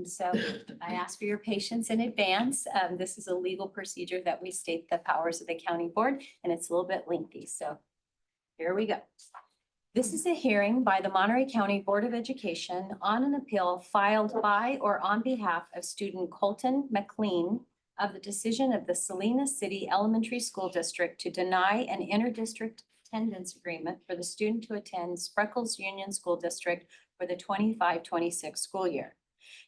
so I ask for your patience in advance. This is a legal procedure that we state the powers of the county board, and it's a little bit lengthy, so here we go. This is a hearing by the Monterey County Board of Education on an appeal filed by or on behalf of student Colton McLean of the decision of the Salinas City Elementary School District to deny an interdistrict attendance agreement for the student to attend Spreckles Union School District for the 25-26 school year.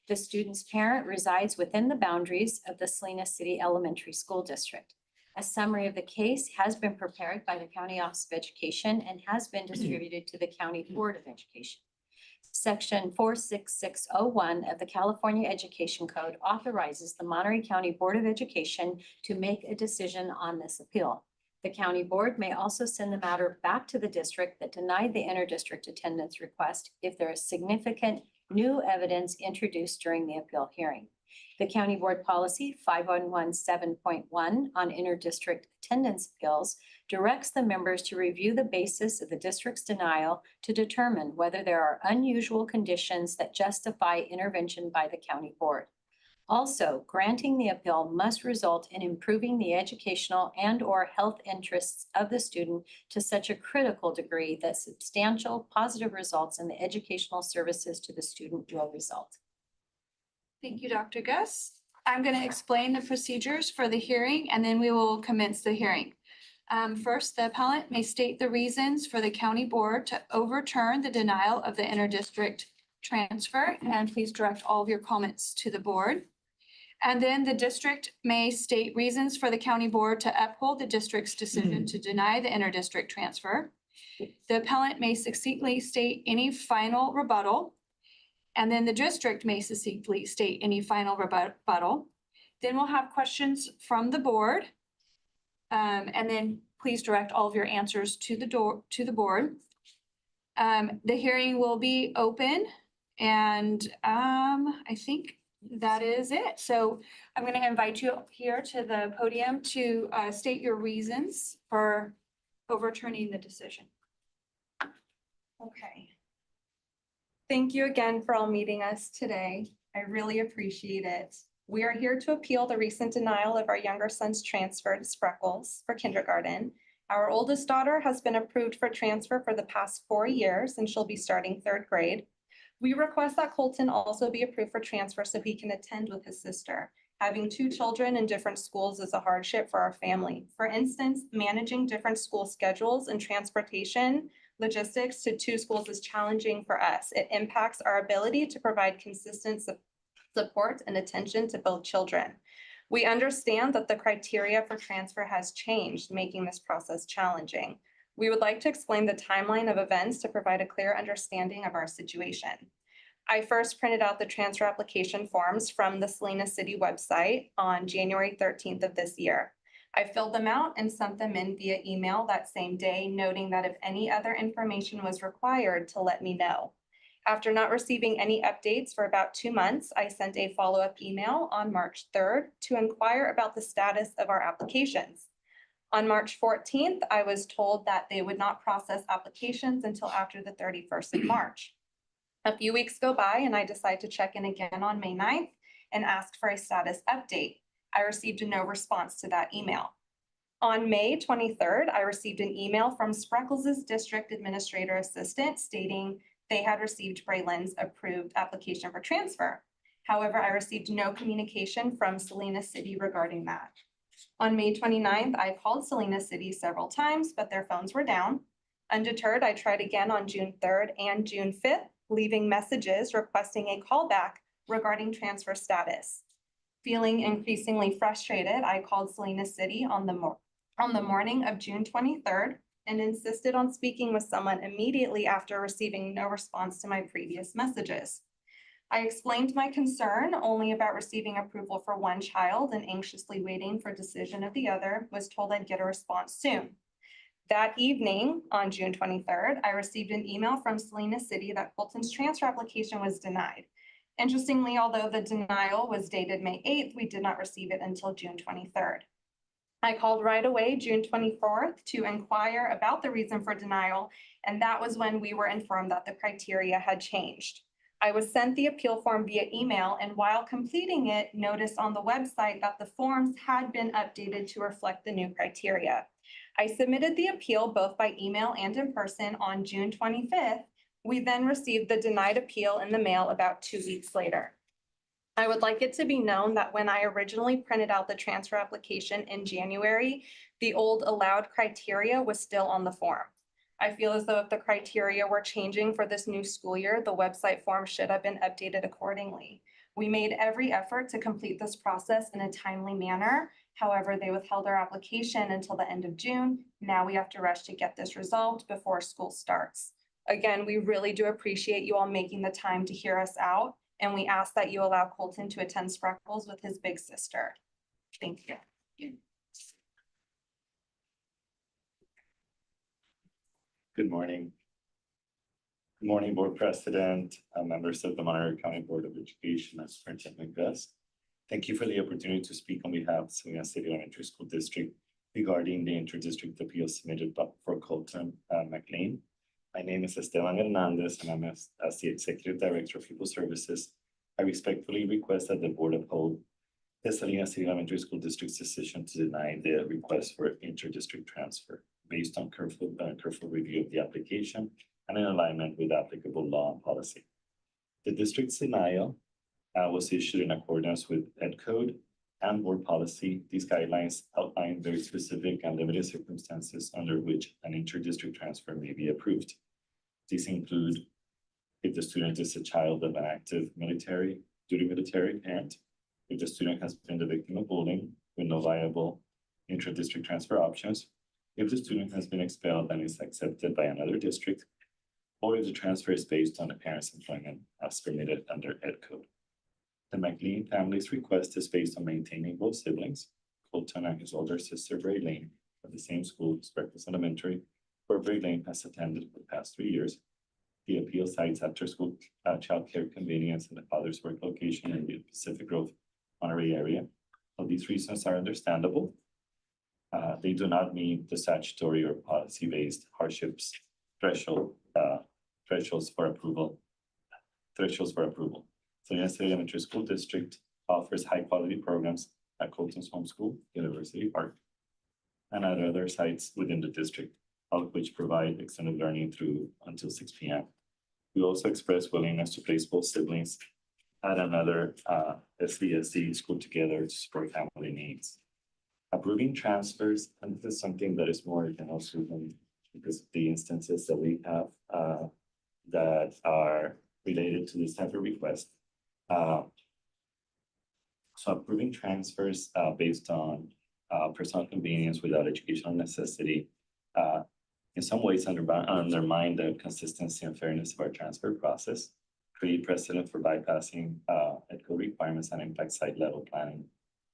The student's parent resides within the boundaries of the Salinas City Elementary School District. A summary of the case has been prepared by the County Office of Education and has been distributed to the County Board of Education. Section 46601 of the California Education Code authorizes the Monterey County Board of Education to make a decision on this appeal. The county board may also send the matter back to the district that denied the interdistrict attendance request if there is significant new evidence introduced during the appeal hearing. The County Board Policy 5117.1 on interdistrict attendance appeals directs the members to review the basis of the district's denial to determine whether there are unusual conditions that justify intervention by the county board. Also, granting the appeal must result in improving the educational and/or health interests of the student to such a critical degree that substantial positive results in the educational services to the student will result. Thank you, Dr. Gus. I'm going to explain the procedures for the hearing and then we will commence the hearing. First, the appellant may state the reasons for the county board to overturn the denial of the interdistrict transfer, and please direct all of your comments to the board. And then the district may state reasons for the county board to uphold the district's decision to deny the interdistrict transfer. The appellant may succinctly state any final rebuttal. And then the district may succinctly state any final rebuttal. Then we'll have questions from the board. And then please direct all of your answers to the board. The hearing will be open and I think that is it. So I'm going to invite you here to the podium to state your reasons for overturning the decision. Okay. Thank you again for all meeting us today. I really appreciate it. We are here to appeal the recent denial of our younger son's transfer to Spreckles for kindergarten. Our oldest daughter has been approved for transfer for the past 4 years and she'll be starting 3rd grade. We request that Colton also be approved for transfer so he can attend with his sister. Having 2 children in different schools is a hardship for our family. For instance, managing different school schedules and transportation logistics to 2 schools is challenging for us. It impacts our ability to provide consistent support and attention to both children. We understand that the criteria for transfer has changed, making this process challenging. We would like to explain the timeline of events to provide a clear understanding of our situation. I first printed out the transfer application forms from the Salinas City website on January 13th of this year. I filled them out and sent them in via email that same day, noting that if any other information was required to let me know. After not receiving any updates for about 2 months, I sent a follow-up email on March 3rd to inquire about the status of our applications. On March 14th, I was told that they would not process applications until after the 31st of March. A few weeks go by and I decide to check in again on May 9th and ask for a status update. I received no response to that email. On May 23rd, I received an email from Spreckles' district administrator assistant stating they had received Braylon's approved application for transfer. However, I received no communication from Salinas City regarding that. On May 29th, I called Salinas City several times, but their phones were down. Undeterred, I tried again on June 3rd and June 5th, leaving messages requesting a callback regarding transfer status. Feeling increasingly frustrated, I called Salinas City on the morning of June 23rd and insisted on speaking with someone immediately after receiving no response to my previous messages. I explained my concern only about receiving approval for 1 child and anxiously waiting for decision of the other, was told I'd get a response soon. That evening, on June 23rd, I received an email from Salinas City that Colton's transfer application was denied. Interestingly, although the denial was dated May 8th, we did not receive it until June 23rd. I called right away June 24th to inquire about the reason for denial, and that was when we were informed that the criteria had changed. I was sent the appeal form via email, and while completing it, noticed on the website that the forms had been updated to reflect the new criteria. I submitted the appeal both by email and in person on June 25th. We then received the denied appeal in the mail about 2 weeks later. I would like it to be known that when I originally printed out the transfer application in January, the old allowed criteria was still on the form. I feel as though if the criteria were changing for this new school year, the website form should have been updated accordingly. We made every effort to complete this process in a timely manner. However, they withheld our application until the end of June. Now we have to rush to get this resolved before school starts. Again, we really do appreciate you all making the time to hear us out, and we ask that you allow Colton to attend Spreckles with his big sister. Thank you. Good morning. Good morning, Board President, members of the Monterey County Board of Education, and Superintendent Gus. Thank you for the opportunity to speak on behalf of Salinas City Elementary School District regarding the interdistrict appeal submitted for Colton McLean. My name is Esteban Hernandez, and I'm as the Executive Director of People Services. I respectfully request that the board uphold the Salinas City Elementary School District's decision to deny the request for interdistrict transfer based on careful review of the application and in alignment with applicable law and policy. The district's denial was issued in accordance with Ed Code and board policy. These guidelines outline very specific and limited circumstances under which an interdistrict transfer may be approved. These include if the student is a child of an active duty military parent, if the student has been the victim of bullying with no viable intra-district transfer options, if the student has been expelled and is accepted by another district, or if the transfer is based on the parent's employment as permitted under Ed Code. The McLean family's request is based on maintaining both siblings, Colton and his older sister, Braylene, at the same school, Spreckles Elementary, where Braylene has attended for the past 3 years. The appeal cites after-school childcare convenience and the father's work location in the Pacific Grove, Monterey area. All these reasons are understandable. They do not meet the statutory or policy-based hardships thresholds for approval. Salinas City Elementary School District offers high-quality programs at Colton's home school, University Park, and at other sites within the district, all of which provide extended learning through until 6 p.m. We also express willingness to place both siblings at another SVSD school together to support family needs. Approving transfers, and this is something that is more than also because of the instances that we have that are related to this type of request. So approving transfers based on personal convenience without educational necessity in some ways undermine the consistency and fairness of our transfer process, create precedent for bypassing EDCO requirements and impact site level planning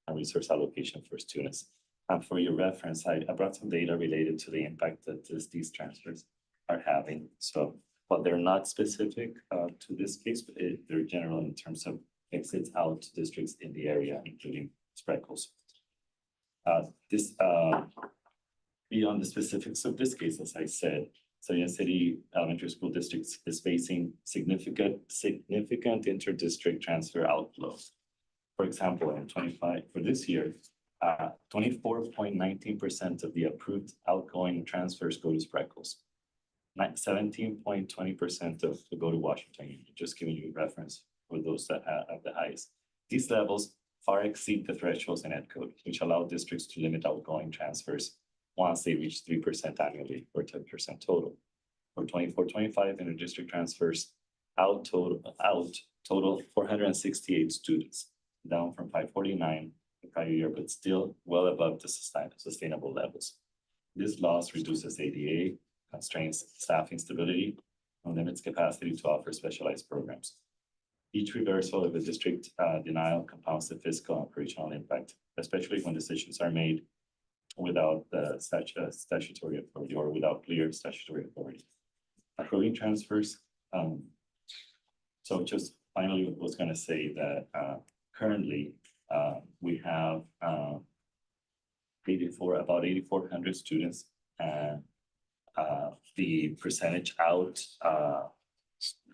and resource allocation for students. And for your reference, I brought some data related to the impact that these transfers are having. So while they're not specific to this case, but they're general in terms of exits out to districts in the area, including Spreckles. Beyond the specifics of this case, as I said, Salinas City Elementary School District is facing significant inter-district transfer outflows. For example, for this year, 24.19% of the approved outgoing transfers go to Spreckles. 17.20% of go to Washington, just giving you a reference for those that have the highest. These levels far exceed the thresholds in Ed Code, which allow districts to limit outgoing transfers once they reach 3% annually or 10% total. For 24-25, inter-district transfers total 468 students, down from 549 the prior year, but still well above the sustainable levels. This loss reduces ADA, constrains staffing stability, and limits capacity to offer specialized programs. Each reversal of a district denial compounds the fiscal and operational impact, especially when decisions are made without the statutory authority or without clear statutory authority. Approving transfers. So just finally, I was going to say that currently we have about 8,400 students, and the percentage out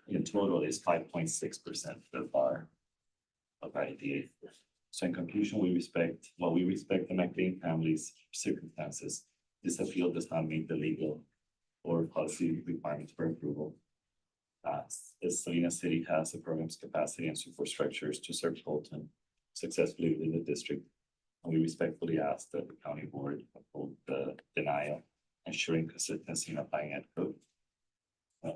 in total is 5.6% the bar of IDA. So in conclusion, we respect the McLean family's circumstances. This appeal does not meet the legal or policy requirements for approval. As Salinas City has the program's capacity and support structures to serve Colton successfully within the district. And we respectfully ask that the county board uphold the denial, ensuring consistency in applying ed code,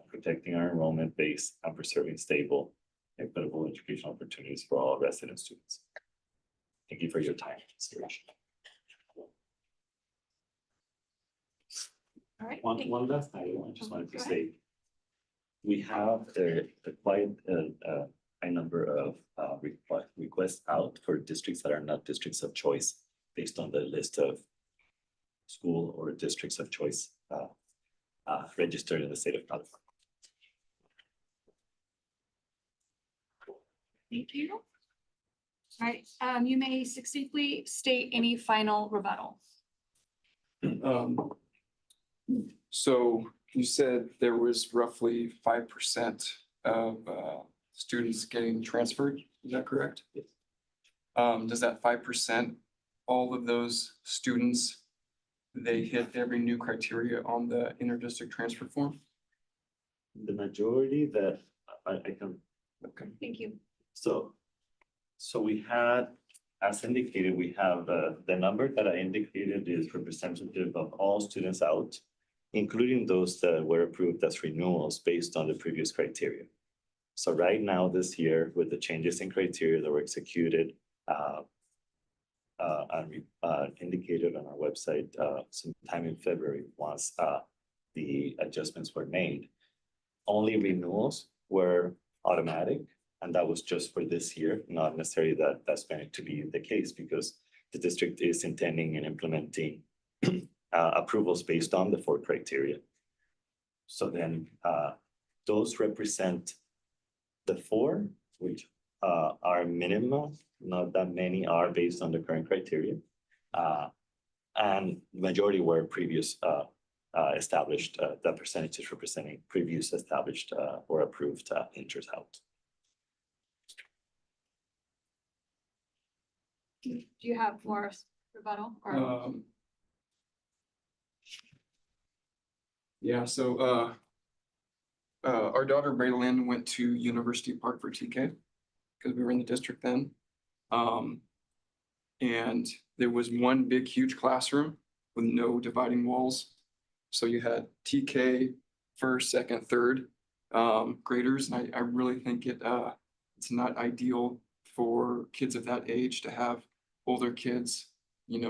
protecting our enrollment base and preserving stable, equitable educational opportunities for all resident students. Thank you for your time and consideration. All right. One last item, I just wanted to Go ahead. say. We have quite a high number of requests out for districts that are not districts of choice based on the list of school or districts of choice registered in the state of California. Thank you. All right, you may succinctly state any final rebuttal. So you said there was roughly 5% of students getting transferred, is that correct? Yes. Does that 5%, all of those students, they hit every new criteria on the interdistrict transfer form? The majority that I can, Okay. Thank you. so we had, as indicated, we have the number that I indicated is representative of all students out, including those that were approved as renewals based on the previous criteria. So right now, this year, with the changes in criteria that were executed and indicated on our website sometime in February, once the adjustments were made, only renewals were automatic. And that was just for this year, not necessarily that that's going to be the case because the district is intending and implementing approvals based on the 4 criteria. So then those represent the 4, which are minimum, not that many are based on the current criteria. And majority were previous established, the percentages representing previous established or approved enters out. Do you have more rebuttal or? Yeah, so our daughter Braylon went to University Park for TK because we were in the district then. And there was one big, huge classroom with no dividing walls. So you had TK, first, second, third graders. And I really think it's not ideal for kids of that age to have older kids, in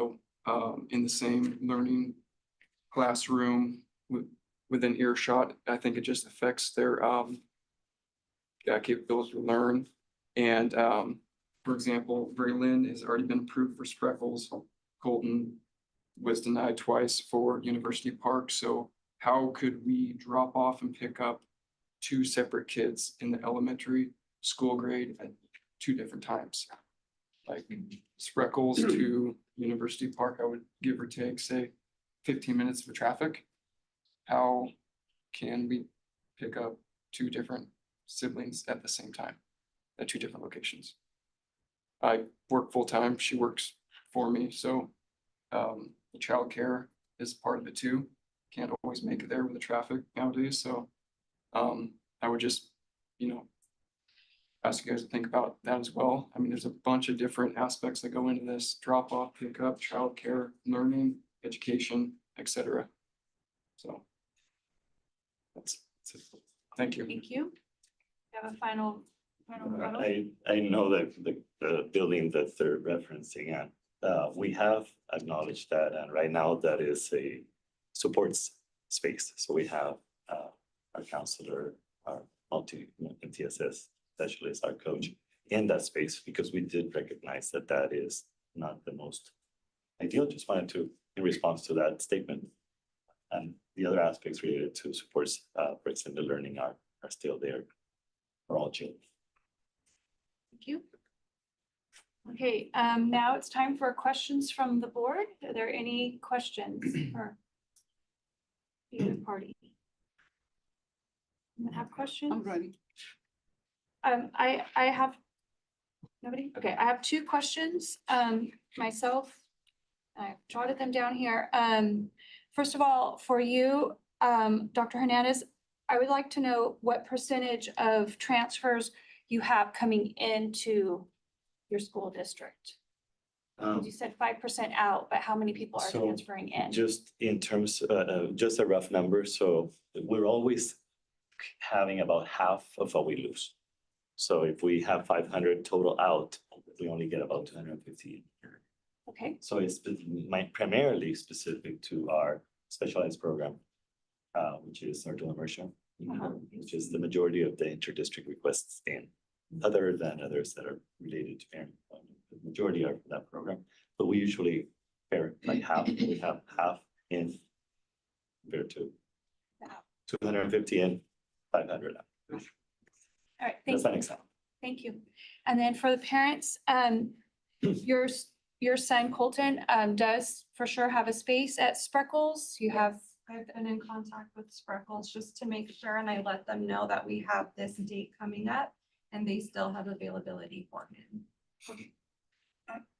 the same learning classroom within earshot. I think it just affects their capability to learn. And for example, Braylon has already been approved for Spreckles. Colton was denied twice for University Park. So how could we drop off and pick up 2 separate kids in the elementary school grade at 2 different times? Like Spreckles to University Park, I would give or take, say, 15 minutes for traffic. How can we pick up 2 different siblings at the same time at 2 different locations? I work full-time, she works for me, so the childcare is part of it too. Can't always make it there with the traffic nowadays, so I would just, ask you guys to think about that as well. I mean, there's a bunch of different aspects that go into this: drop off, pick up, childcare, learning, education, etc. So that's it. Thank you. Thank you. You have a final rebuttal? I know that the building that they're referencing, and we have acknowledged that, and right now that is a supports space. So we have our counselor, our TSS specialist, our coach in that space, because we did recognize that that is not the most ideal. Just wanted to, in response to that statement, and the other aspects related to supports for extended learning are still there for all children. Thank you. Okay, now it's time for questions from the board. Are there any questions for either party? Anyone have questions? I'm ready. I have, nobody? Okay, I have two questions, myself. I jotted them down here. First of all, for you, Dr. Hernandez, I would like to know what percentage of transfers you have coming into your school district. You said 5% out, but how many people are So, transferring in? Just in terms, just a rough number, so we're always having about half of what we lose. So if we have 500 total out, we only get about 250. Okay, So it's primarily specific to our specialized program, which is our dual immersion, which is the majority of the inter-district requests in, other than others that are related to parent employment. The majority are for that program, but we usually pair like half. We have half in compared to Wow. 250 in, 500 out. all right, Does thank that you. make sense? Thank you. And then for the parents, your son Colton, does for sure have a space at Spreckles. You have, I've been in contact with Spreckles just to make sure, and I let them know that we have this date coming up and they still have availability for him.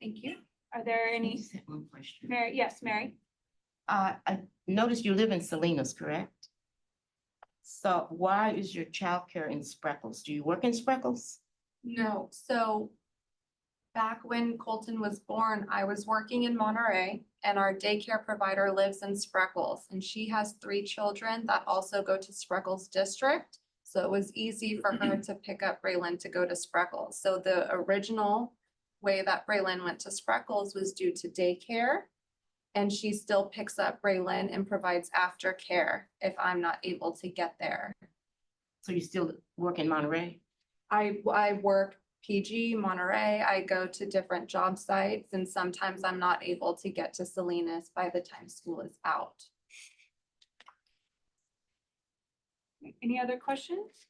thank you. Are there any, Just have one question. Mary? Yes, Mary? I noticed you live in Salinas, correct? So why is your childcare in Spreckles? Do you work in Spreckles? No, so back when Colton was born, I was working in Monterey and our daycare provider lives in Spreckles and she has 3 children that also go to Spreckles district. So it was easy for her to pick up Braylon to go to Spreckles. So the original way that Braylon went to Spreckles was due to daycare. And she still picks up Braylon and provides aftercare if I'm not able to get there. So you still work in Monterey? I work PG, Monterey. I go to different job sites and sometimes I'm not able to get to Salinas by the time school is out. Any other questions?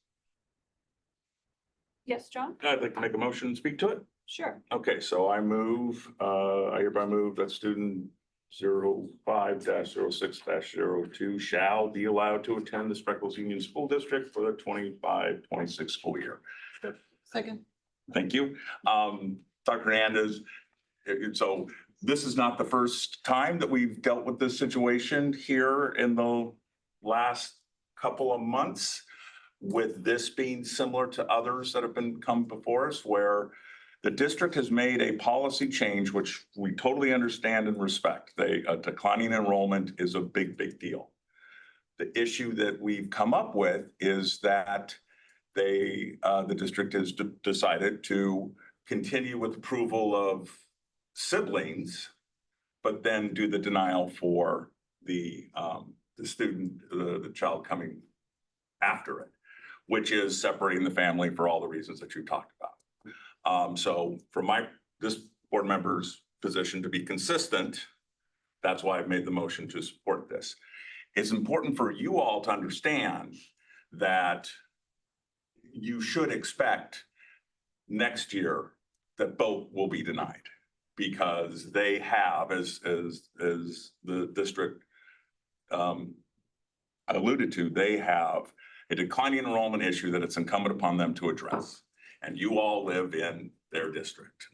Yes, John? I'd like to make a motion and speak to it. Sure. Okay, so I hereby move that student 05-06-02 shall be allowed to attend the Spreckles Union School District for the 25-26 school year. Second. Thank you. Dr. Hernandez, so this is not the first time that we've dealt with this situation here in the last couple of months, with this being similar to others that have come before us, where the district has made a policy change, which we totally understand and respect. A declining enrollment is a big, big deal. The issue that we've come up with is that the district has decided to continue with approval of siblings, but then do the denial for the student, the child coming after it, which is separating the family for all the reasons that you talked about. So from this board member's position to be consistent, that's why I've made the motion to support this. It's important for you all to understand that you should expect next year that both will be denied, because they have, as the district alluded to, they have a declining enrollment issue that it's incumbent upon them to address. And you all live in their district.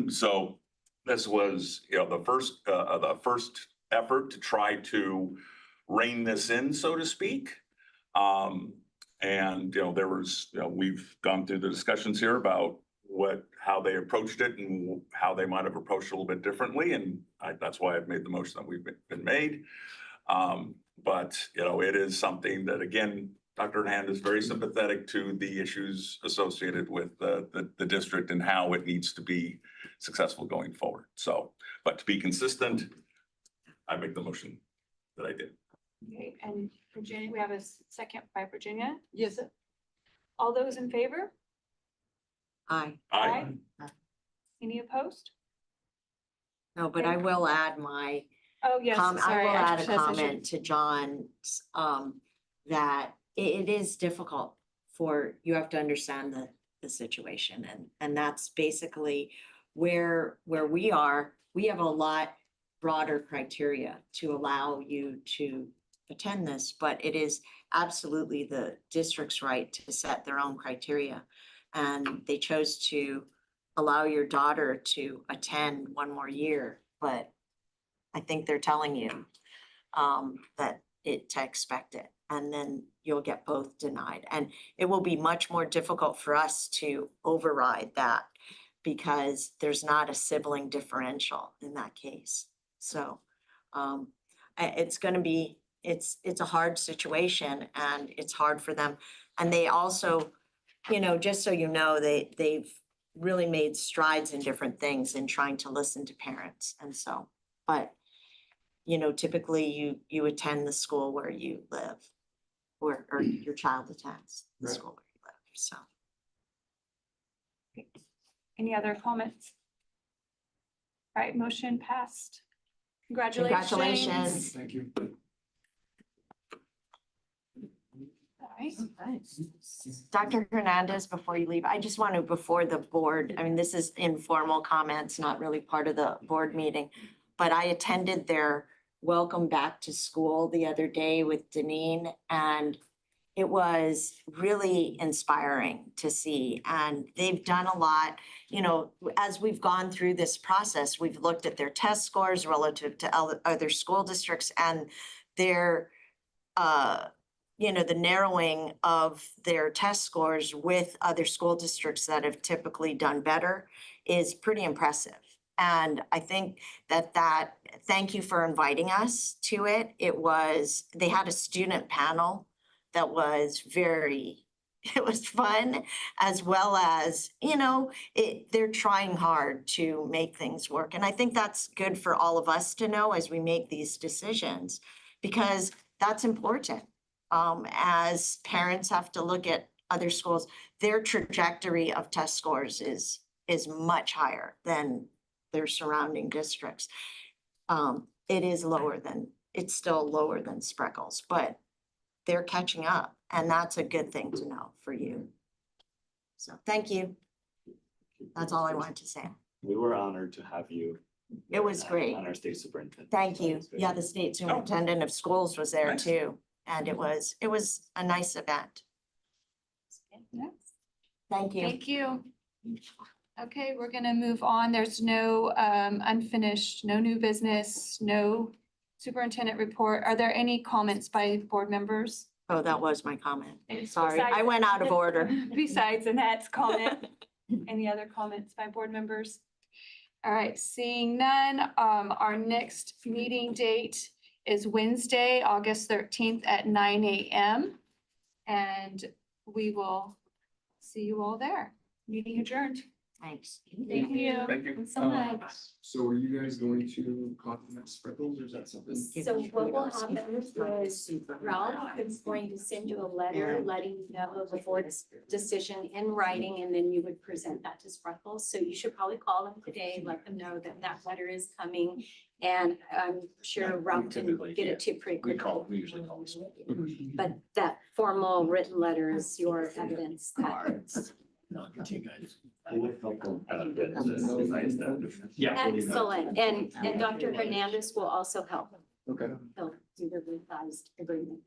So this was, the first effort to try to rein this in, so to speak. And there was, we've gone through the discussions here about how they approached it and how they might have approached it a little bit differently. And that's why I've made the motion that we've been made. But it is something that, again, Dr. Hernandez is very sympathetic to the issues associated with the district and how it needs to be successful going forward. So, but to be consistent, I make the motion that I did. Okay, and Virginia, we have a second by Virginia. Yes. All those in favor? Aye. Aye. Any opposed? No, but I will add my Oh, yes, I sorry. will add a Tricia said she- comment to John's, that it is difficult you have to understand the situation, and that's basically where we are. We have a lot broader criteria to allow you to attend this, but it is absolutely the district's right to set their own criteria. And they chose to allow your daughter to attend one more year, but I think they're telling you that to expect it, and then you'll get both denied. And it will be much more difficult for us to override that because there's not a sibling differential in that case. So it's gonna be, it's a hard situation and it's hard for them. And they also, you know, just so you know, they've really made strides in different things in trying to listen to parents. And so, but you know, typically you attend the school where you live, or your child attends the Right. school where you live, so. Any other comments? All right, motion passed. Congratulations. Congratulations. Thank you. All right. Dr. Hernandez, before you leave, I just want to, before the board, I mean, this is informal comments, not really part of the board meeting, but I attended their welcome back to school the other day with Deneen, and it was really inspiring to see. And they've done a lot, you know, as we've gone through this process, we've looked at their test scores relative to other school districts and their, you know, the narrowing of their test scores with other school districts that have typically done better is pretty impressive. And I think thank you for inviting us to it. They had a student panel that was it was fun, as well as, you know, they're trying hard to make things work. And I think that's good for all of us to know as we make these decisions, because that's important. As parents have to look at other schools, their trajectory of test scores is much higher than their surrounding districts. It's still lower than Spreckles, but they're catching up, and that's a good thing to know for you. So thank you. That's all I wanted to say. We were honored to have you. It was great. On our state superintendent. Thank you. It was great. Yeah, the state superintendent of schools was there Nice. too, and it was a nice event. Yes. Thank you. Thank you. Okay, we're gonna move on. There's no unfinished, no new business, no superintendent report. Are there any comments by board members? Oh, that was my comment. And Sorry, I went out of order. Besides Annette's comment, any other comments by board members? All right, seeing none, our next meeting date is Wednesday, August 13th at 9 a.m. And we will see you all there. Meeting adjourned. Thanks. Thank you. Thank you. So much. So are you guys going to compliment Spreckles, or is that something? So what will happen is Ralph is going to send you a letter letting you know of the board's decision in writing, and then you would present that to Spreckles. So you should probably call them today, let them know that that letter is coming. And I'm sure Ralph can get it to you pretty quickly. We usually call this. But that formal written letter is your evidence that. Yeah. Excellent. And Dr. Hernandez will also help. Okay. He'll do the revised agreement.